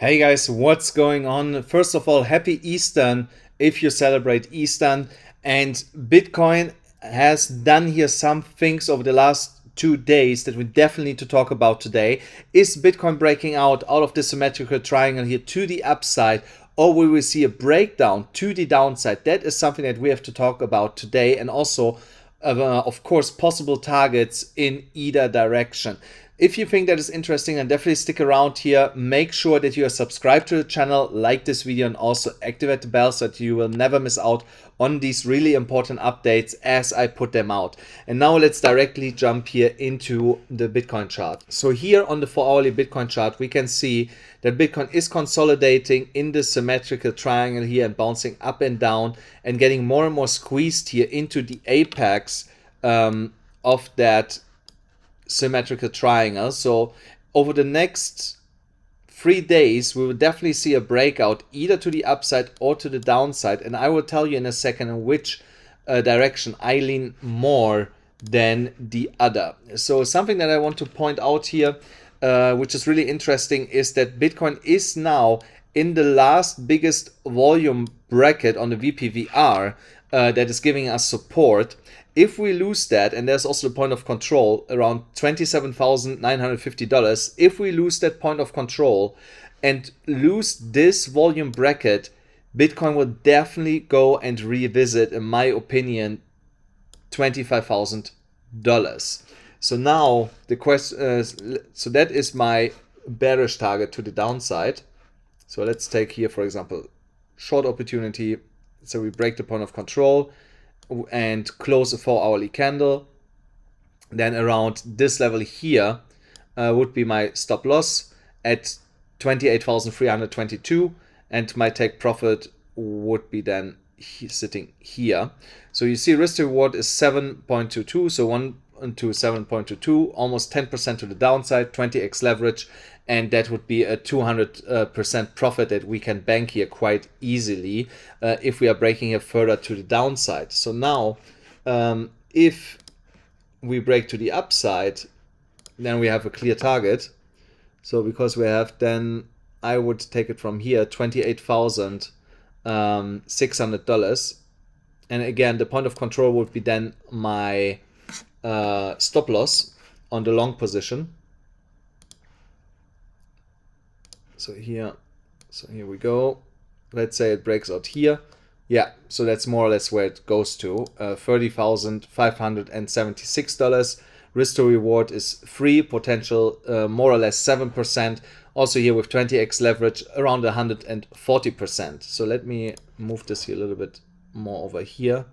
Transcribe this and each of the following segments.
Hey guys, what's going on? First of all, happy Eastern if you celebrate Eastern. And Bitcoin has done here some things over the last 2 days that we definitely need to talk about today. Is Bitcoin breaking out of the symmetrical triangle here to the upside, or will we see a breakdown to the downside? That is something that we have to talk about today, and also of course, possible targets in either direction. If you think that is interesting, then definitely stick around here. Make sure that you are subscribed to the channel, like this video, and also activate the bell so that you will never miss out on these really important updates as I put them out. And now let's directly jump here into the Bitcoin chart. So here on the 4-hourly Bitcoin chart, we can see that Bitcoin is consolidating in the symmetrical triangle here and bouncing up and down and getting more and more squeezed here into the apex of that symmetrical triangle. So over the next 3 days, we will definitely see a breakout either to the upside or to the downside. And I will tell you in a second in which direction I lean more than the other. So something that I want to point out here, which is really interesting, is that Bitcoin is now in the last biggest volume bracket on the VPVR that is giving us support. If we lose that, and there's also the point of control around $27,950, if we lose that point of control and lose this volume bracket, Bitcoin will definitely go and revisit, in my opinion, $25,000. So now the question, so that is my bearish target to the downside. So let's take here, for example, short opportunity. So we break the point of control and close a 4-hourly candle. Then around this level here would be my stop loss at 28,322, and my take profit would be then sitting here. So you see risk to reward is 7.22, so 1 to 7.22, almost 10% to the downside, 20x leverage, and that would be a 200% profit that we can bank here quite easily if we are breaking it further to the downside. So now, if we break to the upside, then we have a clear target. So because we have, then I would take it from here, $28,600. And again, the point of control would be then my stop loss on the long position. So here we go. Let's say it breaks out here. Yeah, so that's more or less where it goes to, $30,576. Risk to reward is 3, potential more or less 7%. Also here with 20x leverage around 140%. So let me move this here a little bit more over here,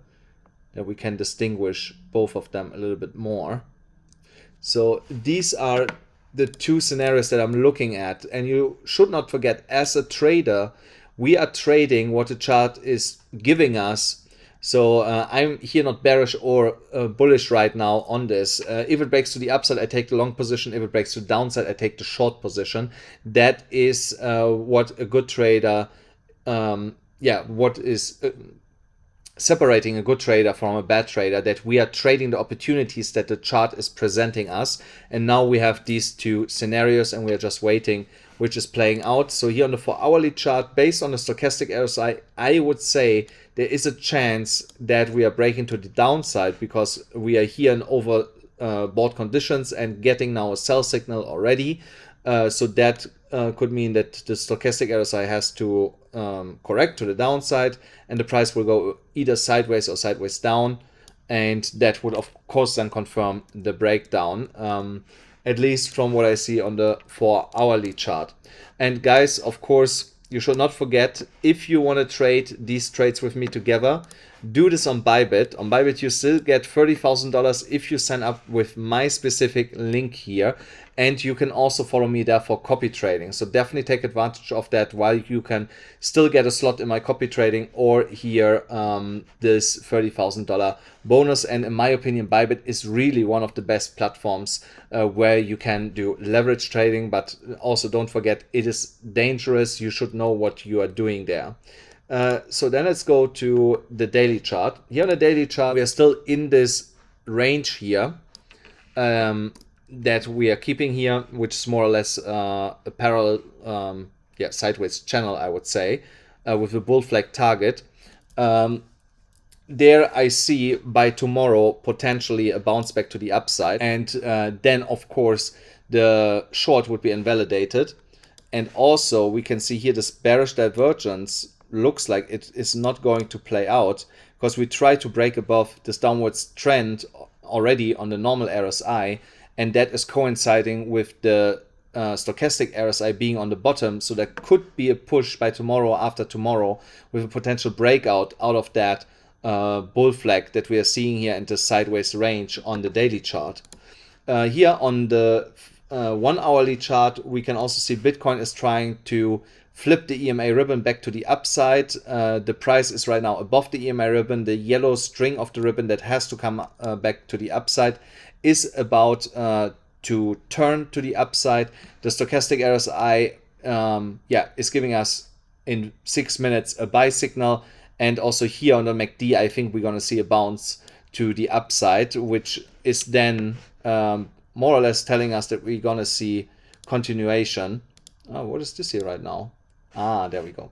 that we can distinguish both of them a little bit more. So these are the two scenarios that I'm looking at, and you should not forget, as a trader, we are trading what the chart is giving us. So I'm here not bearish or bullish right now on this. If it breaks to the upside, I take the long position. If it breaks to the downside, I take the short position. That is what a good trader, what is separating a good trader from a bad trader, that we are trading the opportunities that the chart is presenting us. And now we have these two scenarios and we are just waiting which is playing out. So here on the 4-hourly chart, based on the stochastic RSI, I would say there is a chance that we are breaking to the downside, because we are here in overbought conditions and getting now a sell signal already. So that could mean that the stochastic RSI has to correct to the downside, and the price will go either sideways or sideways down, and that would of course then confirm the breakdown, at least from what I see on the 4-hourly chart. And guys, of course, you should not forget, if you want to trade these trades with me together, do this on BYBIT. On BYBIT, you still get $30,000 if you sign up with my specific link here. And you can also follow me there for copy trading. So definitely take advantage of that, while you can still get a slot in my copy trading, or here this $30,000 bonus. And in my opinion, BYBIT is really one of the best platforms where you can do leverage trading. But also don't forget, it is dangerous. You should know what you are doing there. So then let's go to the daily chart. Here on the daily chart, we are still in this range here. That we are keeping here, which is more or less a parallel sideways channel, I would say, with a bull flag target. There I see by tomorrow potentially a bounce back to the upside, and then of course the short would be invalidated. And also we can see here this bearish divergence looks like it is not going to play out, because we try to break above this downwards trend already on the normal RSI, and that is coinciding with the stochastic RSI being on the bottom. So there could be a push by tomorrow, after tomorrow, with a potential breakout out of that bull flag that we are seeing here in the sideways range on the daily chart. Here on the 1 hourly chart, we can also see Bitcoin is trying to flip the EMA ribbon back to the upside. The price is right now above the EMA ribbon. The yellow string of the ribbon that has to come back to the upside is about to turn to the upside. The stochastic RSI is giving us in 6 minutes a buy signal. And also here on the MACD, I think we're going to see a bounce to the upside, which is then more or less telling us that we're going to see continuation. Oh, what is this here right now? Ah, there we go.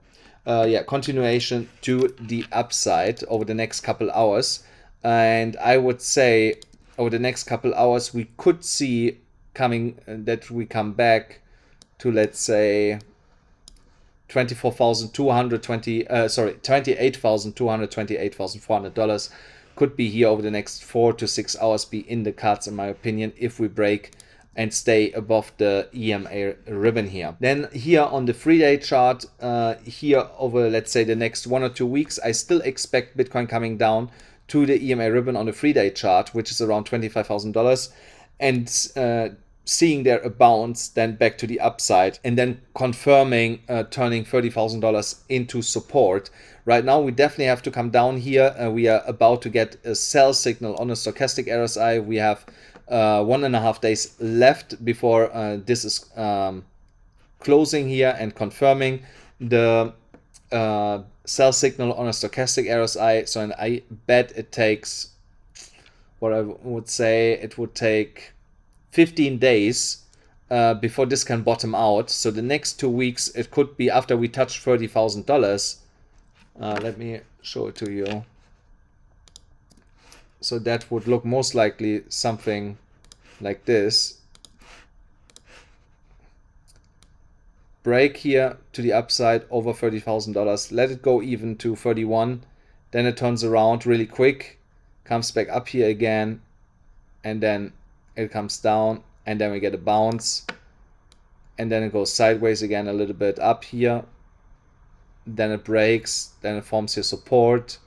Continuation to the upside over the next couple hours. And I would say over the next couple hours, we could see that we come back to, let's say, $28,228,400 could be here over the next 4 to 6 hours, be in the cards in my opinion, if we break and stay above the EMA ribbon here. Then here on the 3-day chart, here over, let's say, the next 1 or 2 weeks, I still expect Bitcoin coming down to the EMA ribbon on the 3-day chart, which is around $25,000, and seeing there a bounce then back to the upside, and then confirming turning $30,000 into support. Right now we definitely have to come down here. We are about to get a sell signal on a stochastic RSI. We have 1.5 days left before this is closing here and confirming the sell signal on a stochastic RSI. So, and I bet it takes, what I would say, it would take 15 days before this can bottom out. So the next 2 weeks, it could be after we touch $30,000. Let me show it to you. So that would look most likely something like this. Break here to the upside over $30,000. Let it go even to 31. Then it turns around really quick, comes back up here again, and then it comes down, and then we get a bounce, and then it goes sideways again a little bit up here, then it breaks, then it forms here support,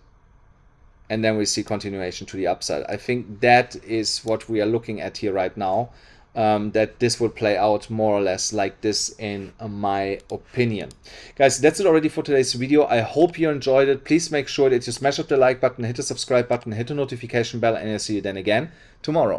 and then we see continuation to the upside. I think that is what we are looking at here right now, that this will play out more or less like this in my opinion. Guys, that's it already for today's video. I hope you enjoyed it. Please make sure that you smash up the like button, hit the subscribe button, hit the notification bell, and I'll see you then again tomorrow.